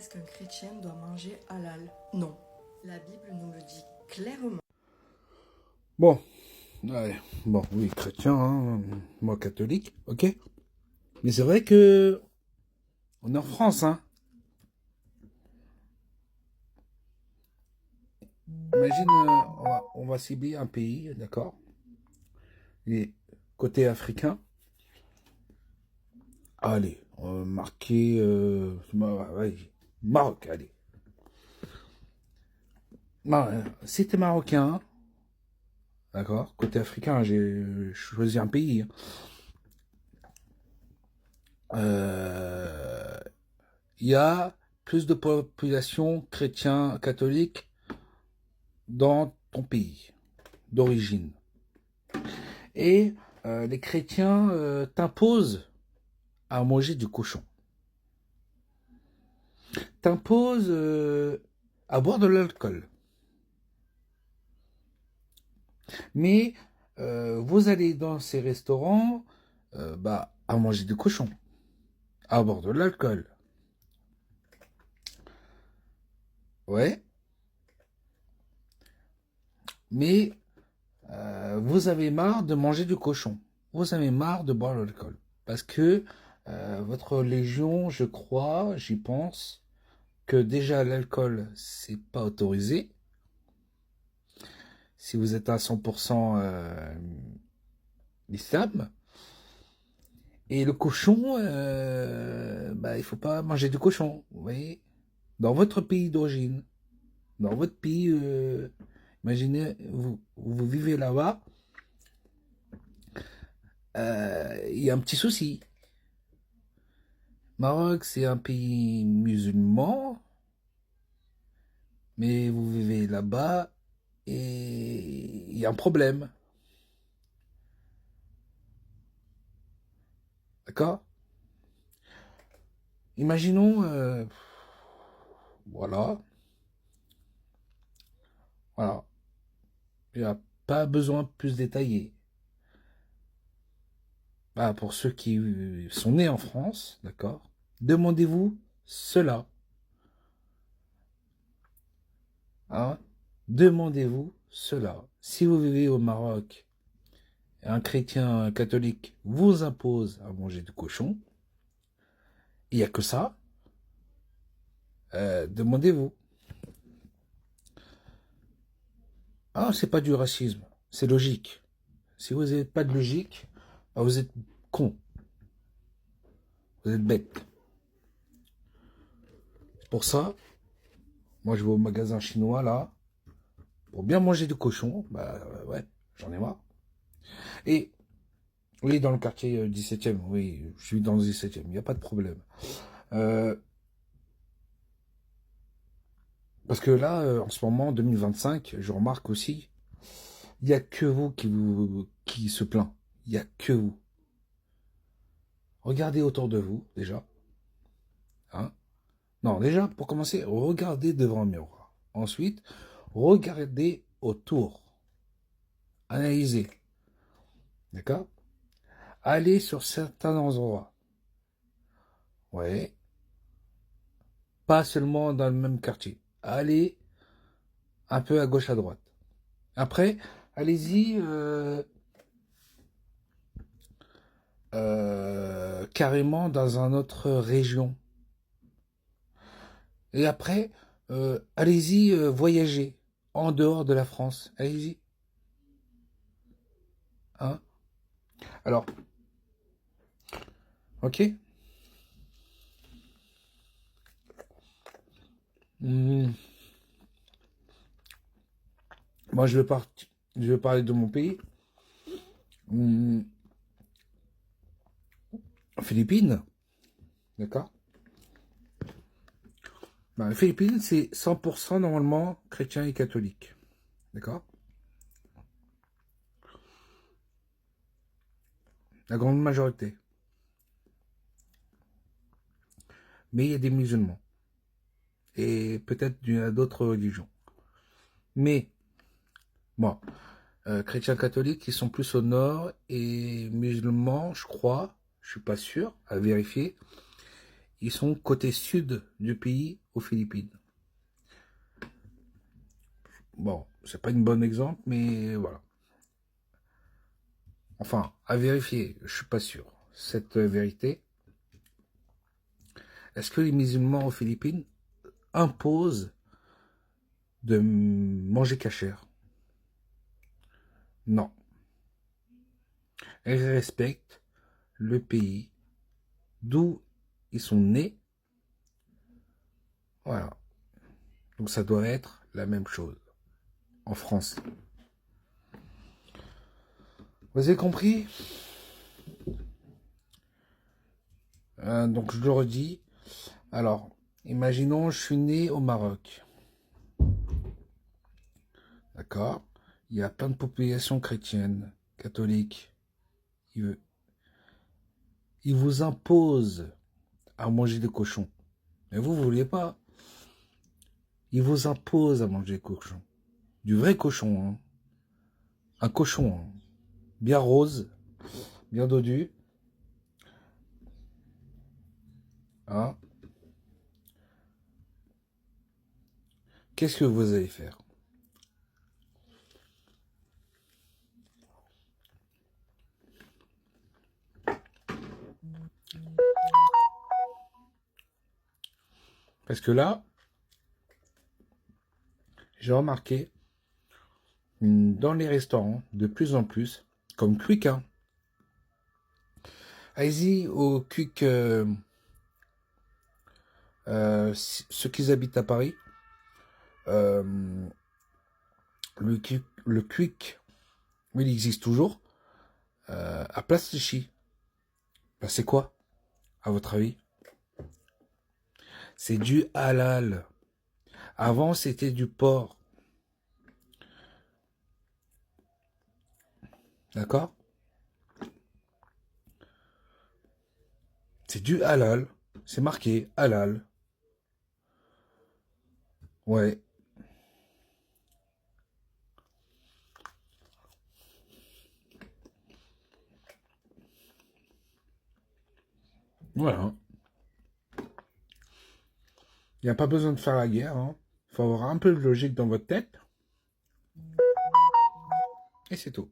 Est-ce qu'un chrétien doit manger halal? Non. La Bible nous le dit clairement. Bon, ouais, bon, oui, chrétien, hein, moi catholique, ok. Mais c'est vrai que on est en France, hein. Imagine, on va cibler un pays, d'accord. Et côté africain, allez, on va marquer, ouais, Maroc, allez. Si t'es marocain, d'accord, côté africain, j'ai choisi un pays. Il y a plus de population chrétien catholique dans ton pays d'origine. Et les chrétiens t'imposent à manger du cochon. T'imposent à boire de l'alcool. Mais vous allez dans ces restaurants à manger du cochon, à boire de l'alcool. Ouais. Mais vous avez marre de manger du cochon. Vous avez marre de boire de l'alcool. Parce que votre religion, je crois, j'y pense, que déjà l'alcool, c'est pas autorisé. Si vous êtes à 100% l'islam. Et le cochon, il faut pas manger du cochon. Vous voyez, dans votre pays d'origine, dans votre pays, imaginez, vous vivez là-bas, il y a un petit souci. Maroc, c'est un pays musulman, mais vous vivez là-bas et il y a un problème. D'accord? Imaginons, voilà, voilà, il n'y a pas besoin de plus détailler. Pour ceux qui sont nés en France, d'accord, demandez-vous cela. Hein? Demandez-vous cela. Si vous vivez au Maroc, un chrétien catholique vous impose à manger du cochon, il n'y a que ça, demandez-vous. Ah, c'est pas du racisme, c'est logique. Si vous n'avez pas de logique, vous êtes con, vous êtes bête. Pour ça, moi je vais au magasin chinois là, pour bien manger du cochon, ouais, j'en ai marre. Et oui, dans le quartier 17e, oui, je suis dans le 17e, il n'y a pas de problème. Parce que là, en ce moment, 2025, je remarque aussi, il n'y a que vous qui se plaint. Il n'y a que vous. Regardez autour de vous, déjà. Hein? Non, déjà, pour commencer, regardez devant un miroir. Ensuite, regardez autour. Analysez. D'accord? Allez sur certains endroits. Ouais. Pas seulement dans le même quartier. Allez un peu à gauche, à droite. Après, allez-y carrément dans une autre région. Et après, allez-y voyager en dehors de la France. Allez-y. Hein? Alors, ok. Hmm. Moi, je vais parler de mon pays. Hmm. Philippines. D'accord? Les Philippines, c'est 100% normalement chrétien et catholique. D'accord? La grande majorité. Mais il y a des musulmans. Et peut-être d'autres religions. Mais, bon, chrétiens catholiques, ils sont plus au nord. Et musulmans, je crois, je suis pas sûr, à vérifier, ils sont côté sud du pays, aux Philippines. Bon, c'est pas une bonne exemple, mais voilà. Enfin, à vérifier, je suis pas sûr. Cette vérité, est-ce que les musulmans aux Philippines imposent de manger cachère? Non. Ils respectent le pays d'où ils sont nés. Voilà. Donc ça doit être la même chose en France. Vous avez compris? Donc je le redis. Alors, imaginons, je suis né au Maroc. D'accord? Il y a plein de populations chrétiennes, catholiques. Ils vous imposent à manger des cochons. Mais vous ne voulez pas. Ils vous imposent à manger des cochons. Du vrai cochon, hein. Un cochon, hein. Bien rose, bien dodu. Hein? Qu'est-ce que vous allez faire? Parce que là, j'ai remarqué dans les restaurants, de plus en plus, comme Quick, hein. Allez-y au Quick, ceux qui habitent à Paris, euh, le Quick, oui, il existe toujours, à Place Clichy. Ben, c'est quoi, à votre avis? C'est du halal. Avant, c'était du porc. D'accord? C'est du halal. C'est marqué halal. Ouais. Voilà. Il n'y a pas besoin de faire la guerre, hein. Il faut avoir un peu de logique dans votre tête. Et c'est tout.